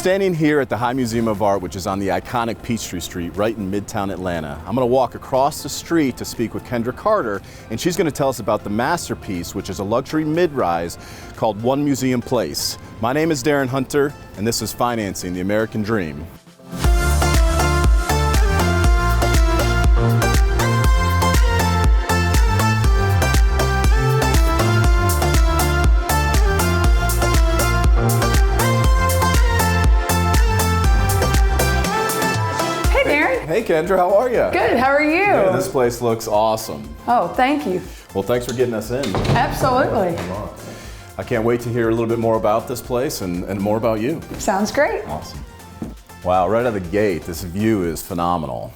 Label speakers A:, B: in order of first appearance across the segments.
A: standing here at the High Museum of Art, which is on the iconic Peachtree Street right in Midtown Atlanta. I'm going to walk across the street to speak with Kendra Carter, and she's going to tell us about the masterpiece, which is a luxury mid-rise called One Museum Place. My name is Darin Hunter, and this is Financing the American Dream. Hey Kendra, how are you?
B: Good, how are you?
A: Yeah, this place looks awesome.
B: Oh, thank you.
A: Well, thanks for getting us in.
B: Absolutely.
A: I can't wait to hear a little bit more about this place and more about you.
B: Sounds great.
A: Awesome. Wow, right out of the gate, this view is phenomenal.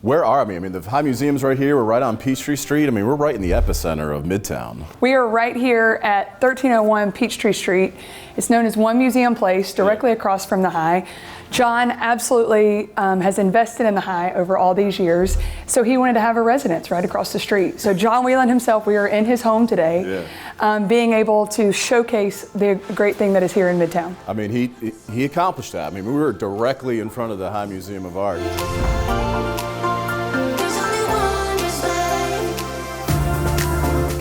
A: Where are we? I mean, the High Museum's right here. We're right on Peachtree Street. I mean, we're right in the epicenter of Midtown.
B: We are right here at 1301 Peachtree Street. It's known as One Museum Place, directly across from the High. John absolutely has invested in the High over all these years, so he wanted to have a residence right across the street. So John Wieland himself, we are in his home today, being able to showcase the great thing that is here in Midtown.
A: I mean, he accomplished that. I mean, we were directly in front of the High Museum of Art.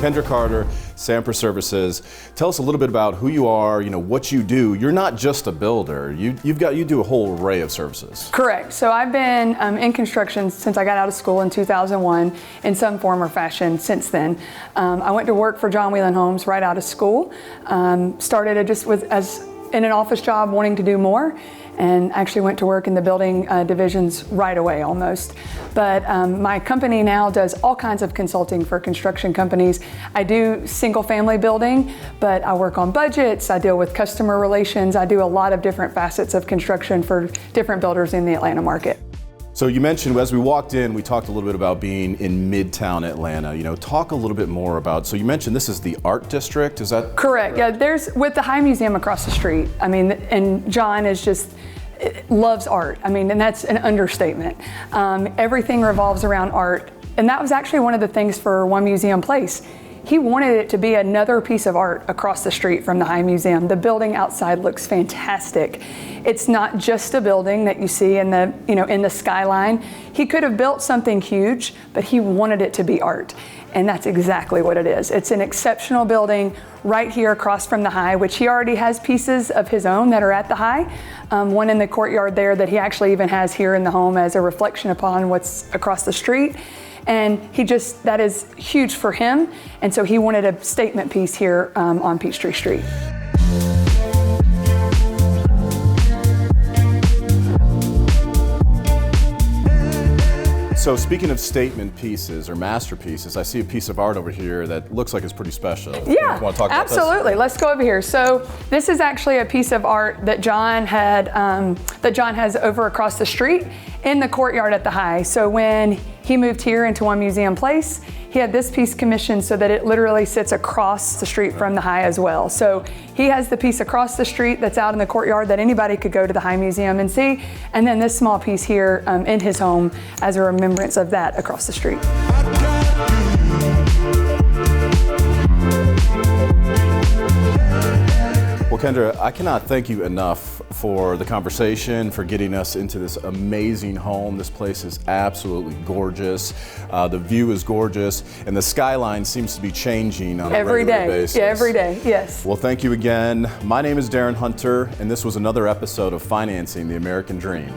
A: Kendra Carter, Samper Services. Tell us a little bit about who you are, what you do. You're not just a builder. You do a whole array of services.
B: Correct. So I've been in construction since I got out of school in 2001 in some form or fashion since then. I went to work for John Wieland Homes right out of school. Started as in an office job wanting to do more, and actually went to work in the building divisions right away almost. But my company now does all kinds of consulting for construction companies. I do single family building, but I work on budgets, I deal with customer relations, I do a lot of different facets of construction for different builders in the Atlanta market.
A: So you mentioned, as we walked in, we talked a little bit about being in Midtown Atlanta. Talk a little bit more about, so you mentioned this is the art district, is that?
B: Correct, yeah, there's, with the High Museum across the street, I mean, and John is just, loves art. I mean, and that's an understatement. Everything revolves around art. And that was actually one of the things for One Museum Place. He wanted it to be another piece of art across the street from the High Museum. The building outside looks fantastic. It's not just a building that you see in the, in the Skyline. He could have built something huge, but he wanted it to be art. And that's exactly what it is. It's an exceptional building right here across from the High, which he already has pieces of his own that are at the High. One in the courtyard there that he actually even has here in the home as a reflection upon what's across the street. And that is huge for him. And so he wanted a statement piece here on Peachtree Street.
A: So speaking of statement pieces or masterpieces, I see a piece of art over here that looks like it's pretty special.
B: Yeah,
A: want to talk about
B: absolutely.
A: This?
B: Let's go over here. So this is actually a piece of art that John had, that John has over across the street in the courtyard at the High. So when he moved here into One Museum Place, he had this piece commissioned so that it literally sits across the street from the High as well. So he has the piece across the street that's out in the courtyard that anybody could go to the High Museum and see, and then this small piece here in his home as a remembrance of that across the street.
A: Well, Kendra, I cannot thank you enough for the conversation, for getting us into this amazing home. This place is absolutely gorgeous. The view is gorgeous, and the skyline seems to be changing on a regular basis.
B: Yeah, every day, yes.
A: Well, thank you again. My name is Darin Hunter, and this was another episode of Financing the American Dream.